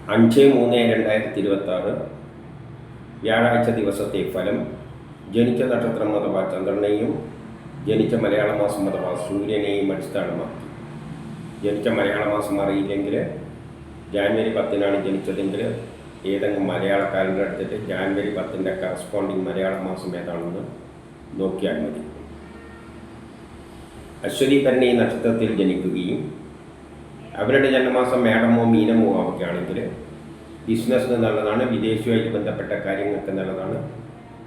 5-3-2026 വ്യാഴാഴ്ച ദിവസത്തെ ഫലം. ജനിച്ച നക്ഷത്രം അഥവാ ചന്ദ്രനെയും ജനിച്ച മലയാള മാസം അഥവാ സൂര്യനെയും അടിസ്ഥാനമാക്കി. ജനിച്ച മലയാള മാസം അറിയില്ലെങ്കിൽ ജാനുവരി 10-നാണ് ജനിച്ചതെങ്കിൽ ഏതെങ്കിലും മലയാള കാലണ്ടർ എടുത്തിട്ട് ജാനുവരി 10-ൻ്റെ കറസ്പോണ്ടിങ് മലയാള മാസം ഏതാണെന്ന് നോക്കിയാൽ മതി. അശ്വതി ഭരണി നക്ഷത്രത്തിൽ ജനിക്കുകയും അവരുടെ ജന്മമാസം മേടമോ മീനമോ ആവുകയാണെങ്കിൽ ബിസിനസ്സിന് നല്ലതാണ്, വിദേശവുമായിട്ട് ബന്ധപ്പെട്ട കാര്യങ്ങൾക്ക് നല്ലതാണ്,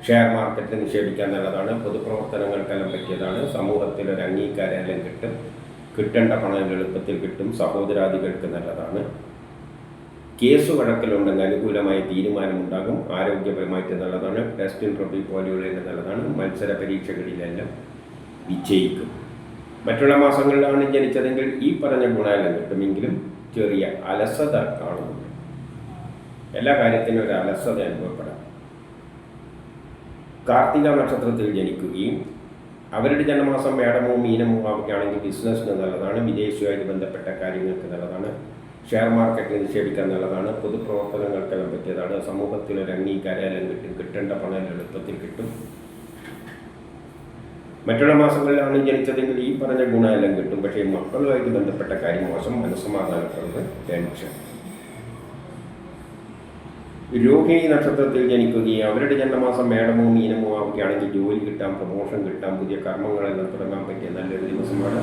ഷെയർ മാർക്കറ്റിൽ നിക്ഷേപിക്കാൻ നല്ലതാണ്, പൊതുപ്രവർത്തനങ്ങൾക്കെല്ലാം പറ്റിയതാണ്, സമൂഹത്തിൽ ഒരു അംഗീകാരമെല്ലാം കിട്ടും, കിട്ടേണ്ട പണം എളുപ്പത്തിൽ കിട്ടും, സഹോദരാദികൾക്ക് നല്ലതാണ്, കേസ് വഴക്കിലുണ്ടെങ്കിൽ അനുകൂലമായ തീരുമാനമുണ്ടാകും, ആരോഗ്യപരമായിട്ട് നല്ലതാണ്, ടെസ്റ്റ് ഇൻട്രവ്യൂ പോലെയുള്ളതിന് നല്ലതാണ്, മത്സര പരീക്ഷകളിലെല്ലാം വിജയിക്കും. മറ്റുള്ള മാസങ്ങളിലാണ് ജനിച്ചതെങ്കിൽ ഈ പറഞ്ഞ ഗുണമെല്ലാം കിട്ടുമെങ്കിലും ചെറിയ അലസത കാണുന്നുണ്ട്. എല്ലാ കാര്യത്തിനും ഒരു അലസത അനുഭവപ്പെടാം. കാർത്തിക നക്ഷത്രത്തിൽ ജനിക്കുകയും അവരുടെ ജന്മമാസം മേടമോ മീനമോ ആവുകയാണെങ്കിൽ ബിസിനസ്സിന് നല്ലതാണ്, വിദേശവുമായിട്ട് ബന്ധപ്പെട്ട കാര്യങ്ങൾക്ക് നല്ലതാണ്, ഷെയർ മാർക്കറ്റിൽ നിക്ഷേപിക്കാൻ നല്ലതാണ്, പൊതുപ്രവർത്തനങ്ങൾക്കെല്ലാം പറ്റിയതാണ്, സമൂഹത്തിലൊരു അംഗീകാരമെല്ലാം കിട്ടും, കിട്ടേണ്ട പണം എളുപ്പത്തിൽ കിട്ടും. മറ്റുള്ള മാസങ്ങളിലാണ് ജനിച്ചതെങ്കിൽ ഈ പറഞ്ഞ ഗുണമെല്ലാം കിട്ടും. പക്ഷേ മക്കളുമായിട്ട് ബന്ധപ്പെട്ട കാര്യം മോശം, മനസ്സമാധാനപ്പെടുന്നത്, ടെൻഷൻ. രോഹിണി നക്ഷത്രത്തിൽ ജനിക്കുകയും അവരുടെ ജന്മമാസം മേടമോ മീനമോ ആവുകയാണെങ്കിൽ ജോലി കിട്ടാം, പ്രമോഷൻ കിട്ടാം, പുതിയ കർമ്മങ്ങളെല്ലാം തുടങ്ങാൻ പറ്റിയ നല്ലൊരു ദിവസമാണ്.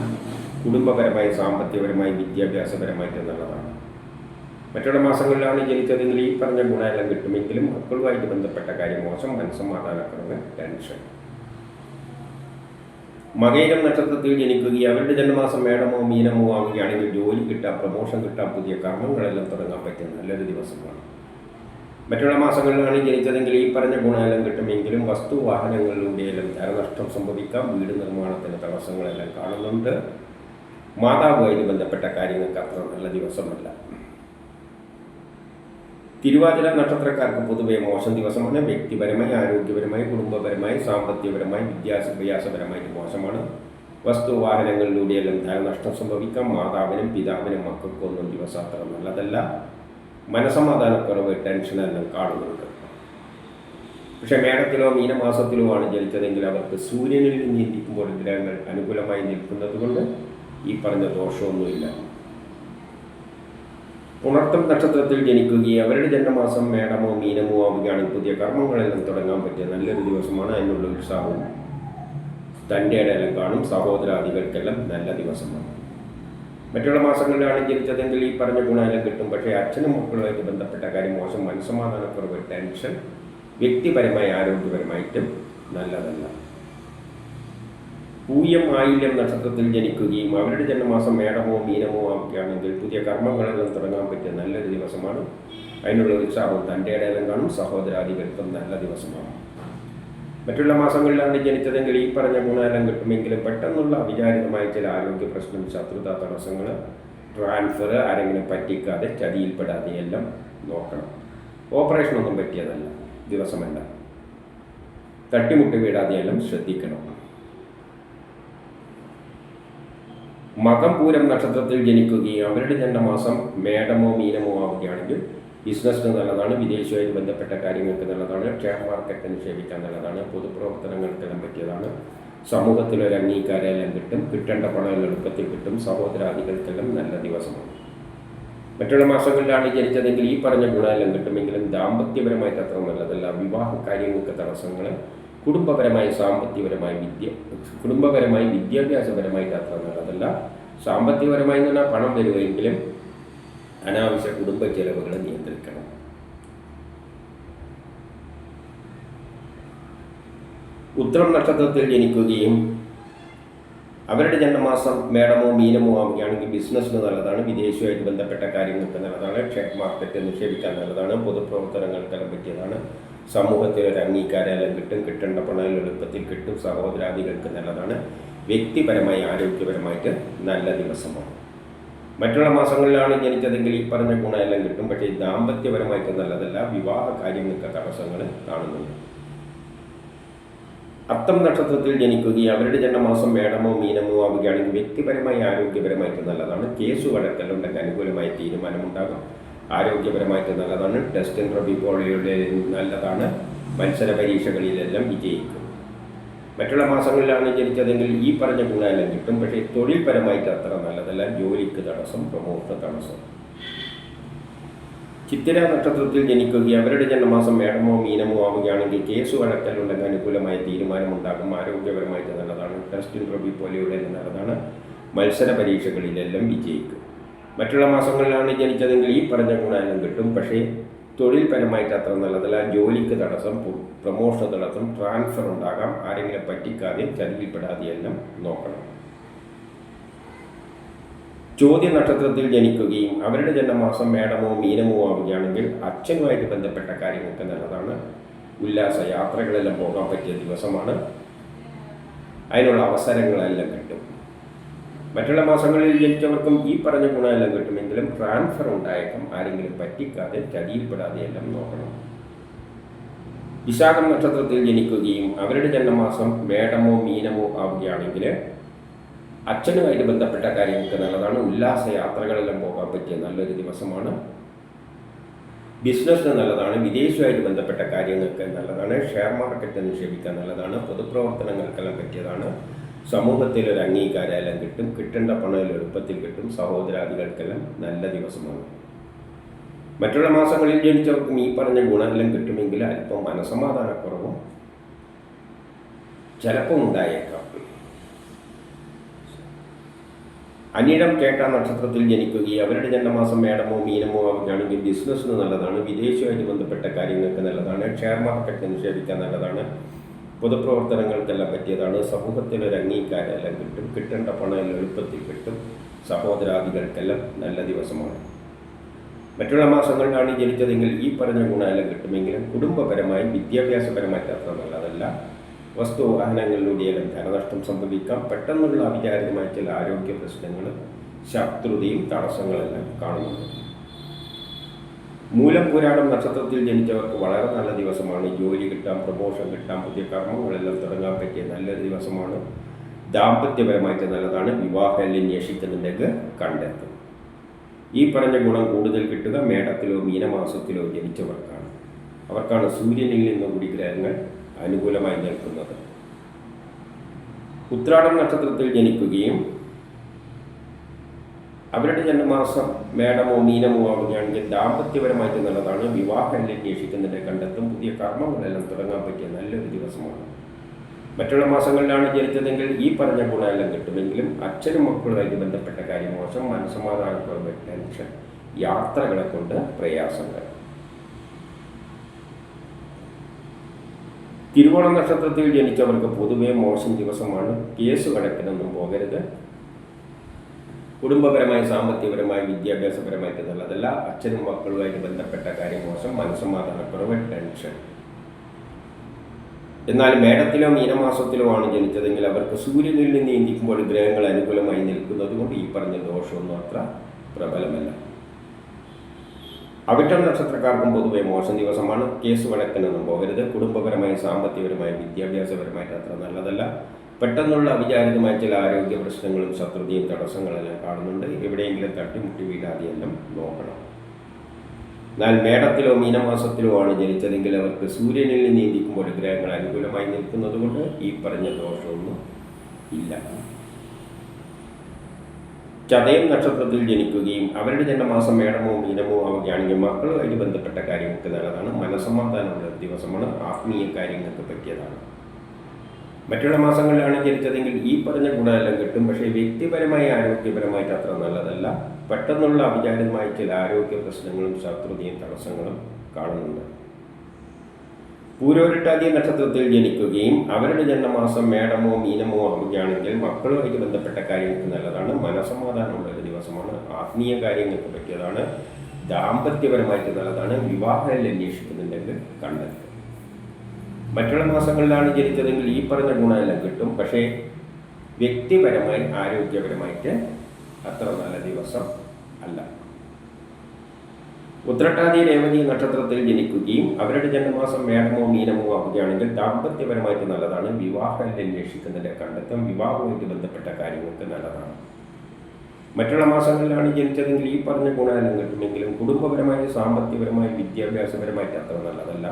കുടുംബപരമായി, സാമ്പത്തികപരമായി, വിദ്യാഭ്യാസപരമായിട്ട് നല്ലതാണ്. മറ്റുള്ള മാസങ്ങളിലാണ് ജനിച്ചതെങ്കിൽ ഈ പറഞ്ഞ ഗുണമെല്ലാം കിട്ടുമെങ്കിലും മക്കളുമായിട്ട് ബന്ധപ്പെട്ട കാര്യം മോശം, മനസ്സമാധാനപ്പെടുന്നത്, ടെൻഷൻ. മകയിരം നക്ഷത്രത്തിൽ ജനിക്കുകയും അവരുടെ ജന്മമാസം മേടമോ മീനമോ ആവുകയാണെങ്കിൽ ജോലി കിട്ടാം, പ്രമോഷൻ കിട്ടാം, പുതിയ കർമ്മങ്ങളെല്ലാം തുടങ്ങാൻ പറ്റിയ നല്ലൊരു ദിവസമാണ്. മറ്റുള്ള മാസങ്ങളിലാണ് ജനിച്ചതെങ്കിൽ ഈ പറഞ്ഞ ഗുണമെല്ലാം കിട്ടുമെങ്കിലും വസ്തുവാഹനങ്ങളിലൂടെയെല്ലാം ധനനഷ്ടം സംഭവിക്കാം, വീട് നിർമ്മാണത്തിന് തടസ്സങ്ങളെല്ലാം കാണുന്നുണ്ട്. മാതാവുമായിട്ട് ബന്ധപ്പെട്ട കാര്യങ്ങൾക്ക് അത്ര നല്ല ദിവസമല്ല. തിരുവാതിര നക്ഷത്രക്കാർക്ക് പൊതുവെ മോശം ദിവസമാണ്. വ്യക്തിപരമായി, ആരോഗ്യപരമായി, കുടുംബപരമായി, സാമ്പത്തികപരമായി, വിദ്യാഭ്യാസപരമായിട്ട് മോശമാണ്. വസ്തുവാഹനങ്ങളിലൂടെയെല്ലാം ധനനഷ്ടം സംഭവിക്കാം. മാതാവിനും പിതാവിനും മക്കൾക്കൊന്നും ദിവസം അത്ര നല്ലതല്ല. മനസ്സമാധാനക്കുറവ്, ടെൻഷനെല്ലാം കാണുന്നുണ്ട്. പക്ഷേ മേടത്തിലോ മീനമാസത്തിലോ ആണ് ജനിച്ചതെങ്കിൽ അവർക്ക് സൂര്യനിൽ നിന്നിരിക്കുമ്പോൾ ഗ്രഹങ്ങൾ അനുകൂലമായി നിൽക്കുന്നത് കൊണ്ട് ഈ പറഞ്ഞ ദോഷമൊന്നുമില്ല. പുണർത്തം നക്ഷത്രത്തിൽ ജനിക്കുകയും അവരുടെ ജന്മമാസം മേടമോ മീനമോ ആവുകയാണെങ്കിൽ പുതിയ കർമ്മങ്ങളെല്ലാം തുടങ്ങാൻ പറ്റിയ നല്ലൊരു ദിവസമാണ്. അതിനുള്ള ഉത്സാഹവും തൻ്റെ ഇടയിലും കാണും. സഹോദരാദികൾക്കെല്ലാം നല്ല ദിവസമാണ്. മറ്റുള്ള മാസങ്ങളിലാണ് ജനിച്ചതെങ്കിൽ ഈ പറഞ്ഞ ഗുണമെല്ലാം കിട്ടും. പക്ഷേ അച്ഛനും മക്കളുമായിട്ട് ബന്ധപ്പെട്ട കാര്യം മോശം, മനസ്സമാധാനക്കുറവ്, ടെൻഷൻ. വ്യക്തിപരമായി, ആരോഗ്യപരമായിട്ടും നല്ലതല്ല. പൂയം ആയില്യം നക്ഷത്രത്തിൽ ജനിക്കുകയും അവരുടെ ജന്മമാസം മേടമോ മീനമോ ആവുകയാണെങ്കിൽ പുതിയ കർമ്മങ്ങളെല്ലാം തുടങ്ങാൻ പറ്റിയ നല്ലൊരു ദിവസമാണ്. അതിനുള്ള ഉത്സാഹവും തൻ്റെ ഇടയിലും കാണും. സഹോദരാദികൾക്കും നല്ല ദിവസമാണ്. മറ്റുള്ള മാസങ്ങളിലാണ് ജനിച്ചതെങ്കിൽ ഈ പറഞ്ഞ ഗുണമെല്ലാം കിട്ടുമെങ്കിലും പെട്ടെന്നുള്ള അവിചാരിതമായ ചില ആരോഗ്യ പ്രശ്നം, ശത്രുതാ തടസ്സങ്ങൾ, ട്രാൻസ്ഫർ, ആരെങ്കിലും പറ്റിക്കാതെ ചതിയിൽപ്പെടാതെ എല്ലാം നോക്കണം. ഓപ്പറേഷനൊന്നും പറ്റിയതല്ല ദിവസമല്ല. തട്ടിമുട്ടി വീഴാതെയെല്ലാം ശ്രദ്ധിക്കണം. മകം പൂരം നക്ഷത്രത്തിൽ ജനിക്കുകയും അവരുടെ ജന്മമാസം മേടമോ മീനമോ ആവുകയാണെങ്കിൽ ബിസിനസ്സിന് നല്ലതാണ്, വിദേശവുമായിട്ട് ബന്ധപ്പെട്ട കാര്യങ്ങൾക്ക് നല്ലതാണ്, ഷെയർ മാർക്കറ്റ് നിക്ഷേപിക്കാൻ നല്ലതാണ്, പൊതുപ്രവർത്തനങ്ങൾക്കെല്ലാം പറ്റിയതാണ്, സമൂഹത്തിലൊരു അംഗീകാരമെല്ലാം കിട്ടും, കിട്ടേണ്ട പണം എളുപ്പത്തിൽ കിട്ടും, സഹോദരാദികൾക്കെല്ലാം നല്ല ദിവസമാണ്. മറ്റുള്ള മാസങ്ങളിലാണ് ജനിച്ചതെങ്കിൽ ഈ പറഞ്ഞ ഗുണമെല്ലാം കിട്ടുമെങ്കിലും ദാമ്പത്യപരമായിട്ട് അത്ര നല്ലതല്ല. വിവാഹ കാര്യങ്ങൾക്ക് തടസ്സങ്ങൾ, കുടുംബപരമായി, കുടുംബപരമായി, വിദ്യാഭ്യാസപരമായിട്ട് അത്ര നല്ലതല്ല. സാമ്പത്തികപരമായി എന്ന് പറഞ്ഞാൽ പണം വരുമെങ്കിലും അനാവശ്യ കുടുംബ ചെലവുകൾ നിയന്ത്രിക്കണം. ഉത്രം നക്ഷത്രത്തിൽ ജനിക്കുകയും അവരുടെ ജന്മമാസം മേടമോ മീനമോ ആവുകയാണെങ്കിൽ ബിസിനസ്സിന് നല്ലതാണ്, വിദേശവുമായിട്ട് ബന്ധപ്പെട്ട കാര്യങ്ങൾക്ക് നല്ലതാണ്, ഷെയർ മാർക്കറ്റ് നിക്ഷേപിക്കാൻ നല്ലതാണ്, പൊതുപ്രവർത്തനങ്ങൾക്കെല്ലാം പറ്റിയതാണ്, സമൂഹത്തിൽ ഒരു അംഗീകാരമെല്ലാം കിട്ടും, കിട്ടേണ്ട പണം എളുപ്പത്തിൽ കിട്ടും, സഹോദരാദികൾക്ക് നല്ലതാണ്, വ്യക്തിപരമായി, ആരോഗ്യപരമായിട്ട് നല്ല ദിവസമാണ്. മറ്റുള്ള മാസങ്ങളിലാണ് ജനിച്ചതെങ്കിൽ ഈ പറഞ്ഞ ഗുണമെല്ലാം കിട്ടും. പക്ഷേ ദാമ്പത്യപരമായിട്ട് നല്ലതല്ല. വിവാഹ കാര്യങ്ങൾക്ക് തടസ്സങ്ങൾ കാണുന്നുണ്ട്. അത്തം നക്ഷത്രത്തിൽ ജനിക്കുകയും അവരുടെ ജന്മമാസം മേടമോ മീനമോ ആവുകയാണെങ്കിൽ വ്യക്തിപരമായി, ആരോഗ്യപരമായിട്ട് നല്ലതാണ്. കേസ് വഴക്കെല്ലാം ഉണ്ടെങ്കിൽ അനുകൂലമായ തീരുമാനമുണ്ടാകും. ആരോഗ്യപരമായിട്ട് നല്ലതാണ്. ടെസ്റ്റ് ഇന്റർവ്യൂ പോലെയുള്ള നല്ലതാണ്. മത്സര പരീക്ഷകളിലെല്ലാം വിജയിക്കും. മറ്റുള്ള മാസങ്ങളിലാണ് ജനിച്ചതെങ്കിൽ ഈ പറഞ്ഞ ഗുണമെല്ലാം കിട്ടും. പക്ഷേ തൊഴിൽപരമായിട്ട് അത്ര നല്ലതല്ല. ജോലിക്ക് തടസ്സം, പ്രമോഷൻ തടസ്സം. ചിത്തിര നക്ഷത്രത്തിൽ ജനിക്കുകയും അവരുടെ ജന്മമാസം മേടമോ മീനമോ ആവുകയാണെങ്കിൽ കേസ് വഴക്കലുണ്ടെങ്കിൽ അനുകൂലമായ തീരുമാനമുണ്ടാകും. ആരോഗ്യപരമായിട്ട് നല്ലതാണ്. ടെസ്റ്റ് ഇന്റർവ്യൂ പോലെയുള്ള നല്ലതാണ്. മത്സര പരീക്ഷകളിലെല്ലാം വിജയിക്കും. മറ്റുള്ള മാസങ്ങളിലാണ് ജനിച്ചതെങ്കിൽ ഈ പറഞ്ഞ ഗുണമെല്ലാം കിട്ടും. പക്ഷേ തൊഴിൽപരമായിട്ട് അത്ര നല്ലതല്ല. ജോലിക്ക് തടസ്സം, പ്രമോഷൻ തടസ്സം, ട്രാൻസ്ഫർ ഉണ്ടാകാം. ആരെങ്കിലും പറ്റിക്കാതെ ചതിയിൽപ്പെടാതെയെല്ലാം നോക്കണം. ചോദ്യ നക്ഷത്രത്തിൽ ജനിക്കുകയും അവരുടെ ജന്മമാസം മേടമോ മീനമോ ആവുകയാണെങ്കിൽ അച്ഛനുമായിട്ട് ബന്ധപ്പെട്ട കാര്യങ്ങൾക്ക് നല്ലതാണ്. ഉല്ലാസ യാത്രകളെല്ലാം പോകാൻ പറ്റിയ ദിവസമാണ്. അതിനുള്ള അവസരങ്ങളെല്ലാം കിട്ടും. മറ്റുള്ള മാസങ്ങളിൽ ജനിച്ചവർക്കും ഈ പറഞ്ഞ ഗുണമെല്ലാം കിട്ടുമെങ്കിലും ട്രാൻസ്ഫർ ഉണ്ടായേക്കും. ആരെങ്കിലും പറ്റിക്കാതെ ചതിയിൽപ്പെടാതെയെല്ലാം നോക്കണം. വിശാഖം നക്ഷത്രത്തിൽ ജനിക്കുകയും അവരുടെ ജന്മമാസം മേടമോ മീനമോ ആവുകയാണെങ്കിൽ അച്ഛനുമായിട്ട് ബന്ധപ്പെട്ട കാര്യങ്ങൾക്ക് നല്ലതാണ്. ഉല്ലാസ യാത്രകളെല്ലാം പോകാൻ പറ്റിയ നല്ലൊരു ദിവസമാണ്. ബിസിനസ്സിന് നല്ലതാണ്. വിദേശവുമായിട്ട് ബന്ധപ്പെട്ട കാര്യങ്ങൾക്ക് നല്ലതാണ്. ഷെയർ മാർക്കറ്റ് നിക്ഷേപിക്കാൻ നല്ലതാണ്. പൊതുപ്രവർത്തനങ്ങൾക്കെല്ലാം പറ്റിയതാണ്. സമൂഹത്തിലൊരു അംഗീകാരമെല്ലാം കിട്ടും. കിട്ടേണ്ട പണം എളുപ്പത്തിൽ കിട്ടും. സഹോദരാദികൾക്കെല്ലാം നല്ല ദിവസമാണ്. മറ്റുള്ള മാസങ്ങളിൽ ജനിച്ചവർക്കും ഈ പറഞ്ഞ ഗുണമെല്ലാം കിട്ടുമെങ്കിൽ അല്പം മനസ്സമാധാനക്കുറവും ചിലപ്പം ഉണ്ടായേക്കാം. അനിഴം കേട്ട നക്ഷത്രത്തിൽ ജനിക്കുകയും അവരുടെ ജന്മമാസം മേടമോ മീനമോ ആവുകയാണെങ്കിൽ ബിസിനസ്സിന് നല്ലതാണ്. വിദേശവുമായിട്ട് ബന്ധപ്പെട്ട കാര്യങ്ങൾക്ക് നല്ലതാണ്. ഷെയർ മാർക്കറ്റ് നിക്ഷേപിക്കാൻ നല്ലതാണ്. പൊതുപ്രവർത്തനങ്ങൾക്കെല്ലാം പറ്റിയതാണ്. സമൂഹത്തിലൊരു അംഗീകാരമെല്ലാം കിട്ടും. കിട്ടേണ്ട പണം എളുപ്പത്തിൽ കിട്ടും. സഹോദരാദികൾക്കെല്ലാം നല്ല ദിവസമാണ്. മറ്റുള്ള മാസങ്ങളിലാണ് ജനിച്ചതെങ്കിൽ ഈ പറഞ്ഞ ഗുണമെല്ലാം കിട്ടുമെങ്കിലും കുടുംബപരമായും വിദ്യാഭ്യാസപരമായിട്ട് അത്ര നല്ലതല്ല. വസ്തുവാഹനങ്ങളിലൂടെയെല്ലാം ധനനഷ്ടം സംഭവിക്കാം. പെട്ടെന്നുള്ള അവിചാരിതമായ ചില ആരോഗ്യ പ്രശ്നങ്ങൾ, ശത്രുതയും തടസ്സങ്ങളെല്ലാം കാണുന്നുണ്ട്. മൂലപൂരാടം നക്ഷത്രത്തിൽ ജനിച്ചവർക്ക് വളരെ നല്ല ദിവസമാണ്. ജോലി കിട്ടാം, പ്രമോഷൻ കിട്ടാം, പുതിയ കർമ്മങ്ങളെല്ലാം തുടങ്ങാൻ പറ്റിയ നല്ലൊരു ദിവസമാണ്. ദാമ്പത്യപരമായിട്ട് നല്ലതാണ്. വിവാഹം അന്വേഷിക്കുന്നുണ്ടെങ്കിൽ കണ്ടെത്തും. ഈ പറഞ്ഞ ഗുണം കൂടുതൽ കിട്ടുക മേടത്തിലോ മീനമാസത്തിലോ ജനിച്ചവർക്കാണ്. അവർക്കാണ് സൂര്യനിൽ നിന്നുകൂടി ഗ്രഹങ്ങൾ അനുകൂലമായി നിൽക്കുന്നത്. ഉത്രാടം നക്ഷത്രത്തിൽ ജനിക്കുകയും അവരുടെ ജന്മമാസം മേടമോ മീനമോ ആവുകയാണെങ്കിൽ ദാമ്പത്യപരമായിട്ട് നല്ലതാണ്. വിവാഹം അന്വേഷിക്കുന്നതിനെ കണ്ടെത്തും. പുതിയ കർമ്മങ്ങളെല്ലാം തുടങ്ങാൻ പറ്റിയ നല്ലൊരു ദിവസമാണ്. മറ്റുള്ള മാസങ്ങളിലാണ് ജനിച്ചതെങ്കിൽ ഈ പറഞ്ഞ ഗുണമെല്ലാം കിട്ടുമെങ്കിലും അച്ഛനും മക്കളുമായിട്ട് ബന്ധപ്പെട്ട കാര്യം മോശം, മനസ്സമാധാനക്കുറവ്, ടെൻഷൻ, യാത്രകളെ കൊണ്ട് പ്രയാസങ്ങൾ. തിരുവോണം നക്ഷത്രത്തിൽ ജനിച്ചവർക്ക് പൊതുവെ മോശം ദിവസമാണ്. കേസ് കണക്കിനൊന്നും പോകരുത്. കുടുംബപരമായി, സാമ്പത്തികപരമായി, വിദ്യാഭ്യാസപരമായിട്ട് നല്ലതല്ല. അച്ഛനും മക്കളുമായിട്ട് ബന്ധപ്പെട്ട കാര്യം മോശം, മനസ്സമാധാനക്കുറവ്, ടെൻഷൻ. എന്നാൽ മേടത്തിലോ മീനമാസത്തിലോ ആണ് ജനിച്ചതെങ്കിൽ അവർക്ക് സൂര്യനിൽ നിന്ന് നീന്തിക്കുമ്പോൾ ഗ്രഹങ്ങൾ അനുകൂലമായി നിൽക്കുന്നത് കൊണ്ട് ഈ പറഞ്ഞ ദോഷമൊന്നും അത്ര പ്രബലമല്ല. അവിട്ടം നക്ഷത്രക്കാർക്കും പൊതുവെ മോശം ദിവസമാണ്. കേസ് വഴക്കിനൊന്നും പോകരുത്. കുടുംബപരമായി, സാമ്പത്തികപരമായി, വിദ്യാഭ്യാസപരമായിട്ട് അത്ര നല്ലതല്ല. പെട്ടെന്നുള്ള അവിചാരിതമായ ചില ആരോഗ്യ പ്രശ്നങ്ങളും ശത്രുതയും തടസ്സങ്ങളെല്ലാം കാണുന്നുണ്ട്. എവിടെയെങ്കിലും തട്ടിമുട്ടി വീഴാതെയെല്ലാം നോക്കണം. എന്നാൽ മേടത്തിലോ മീനമാസത്തിലോ ആണ് ജനിച്ചതെങ്കിൽ അവർക്ക് സൂര്യനിൽ നീന്തിക്കുമ്പോൾ ഗ്രഹങ്ങൾ അനുകൂലമായി നിൽക്കുന്നത് കൊണ്ട് ഈ പറഞ്ഞ ദോഷമൊന്നും ഇല്ല. ചതയം നക്ഷത്രത്തിൽ ജനിക്കുകയും അവരുടെ ജന്മമാസം മേടമോ മീനമോ ആവുകയാണെങ്കിൽ മക്കളുമായിട്ട് ബന്ധപ്പെട്ട കാര്യങ്ങൾക്ക് നല്ലതാണ്. മനസ്സമാധാനമുള്ള ദിവസമാണ്. ആത്മീയ കാര്യങ്ങൾക്ക് പറ്റിയതാണ്. മറ്റുള്ള മാസങ്ങളിലാണ് ജനിച്ചതെങ്കിൽ ഈ പറഞ്ഞ ഗുണമെല്ലാം കിട്ടും. പക്ഷേ വ്യക്തിപരമായി, ആരോഗ്യപരമായിട്ട് അത്ര നല്ലതല്ല. പെട്ടെന്നുള്ള അവിചാരിതമായ ചില ആരോഗ്യ പ്രശ്നങ്ങളും ശത്രുതയും തടസ്സങ്ങളും കാണുന്നുണ്ട്. പൂരോരുട്ടാതി നക്ഷത്രത്തിൽ ജനിക്കുകയും അവരുടെ ജന്മമാസം മേടമോ മീനമോ ആവുകയാണെങ്കിൽ മക്കളുമായിട്ട് ബന്ധപ്പെട്ട കാര്യങ്ങൾക്ക് നല്ലതാണ്. മനസ്സമാധാനമുള്ള ഒരു ദിവസമാണ്. ആത്മീയ കാര്യങ്ങൾക്ക് പറ്റിയതാണ്. ദാമ്പത്യപരമായിട്ട് നല്ലതാണ്. വിവാഹം അന്വേഷിക്കുന്നുണ്ടെങ്കിൽ കണ്ടെത്തും. മറ്റുള്ള മാസങ്ങളിലാണ് ജനിച്ചതെങ്കിൽ ഈ പറഞ്ഞ ഗുണമെല്ലാം കിട്ടും. പക്ഷേ വ്യക്തിപരമായി, ആരോഗ്യപരമായിട്ട് അത്ര നല്ല ദിവസം അല്ല. ഉത്രട്ടാതി രേവതി നക്ഷത്രത്തിൽ ജനിക്കുകയും അവരുടെ ജന്മമാസം മേടമോ മീനമോ ആവുകയാണെങ്കിൽ ദാമ്പത്യപരമായിട്ട് നല്ലതാണ്. വിവാഹം അന്വേഷിക്കുന്നതിൻ്റെ കണ്ടെത്തും. വിവാഹവുമായിട്ട് ബന്ധപ്പെട്ട കാര്യങ്ങൾക്ക് നല്ലതാണ്. മറ്റുള്ള മാസങ്ങളിലാണ് ജനിച്ചതെങ്കിൽ ഈ പറഞ്ഞ ഗുണമെല്ലാം കിട്ടുമെങ്കിലും കുടുംബപരമായി സാമ്പത്തികപരമായി വിദ്യാഭ്യാസപരമായിട്ട് അത്ര നല്ലതല്ല.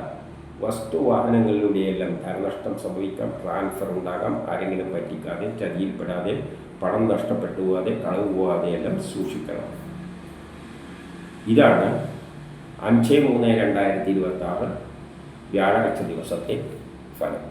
വസ്തുവാഹനങ്ങളിലൂടെയെല്ലാം ധനനഷ്ടം സംഭവിക്കാം, ട്രാൻസ്ഫർ ഉണ്ടാകാം, ആരെങ്കിലും പറ്റിക്കാതെ ചതിയിൽപ്പെടാതെ പണം നഷ്ടപ്പെട്ടു പോകാതെ കളവ് പോകാതെ എല്ലാം സൂക്ഷിക്കണം. ഇതാണ് 5/3/2026 വ്യാഴാഴ്ച ദിവസത്തെ ഫലം.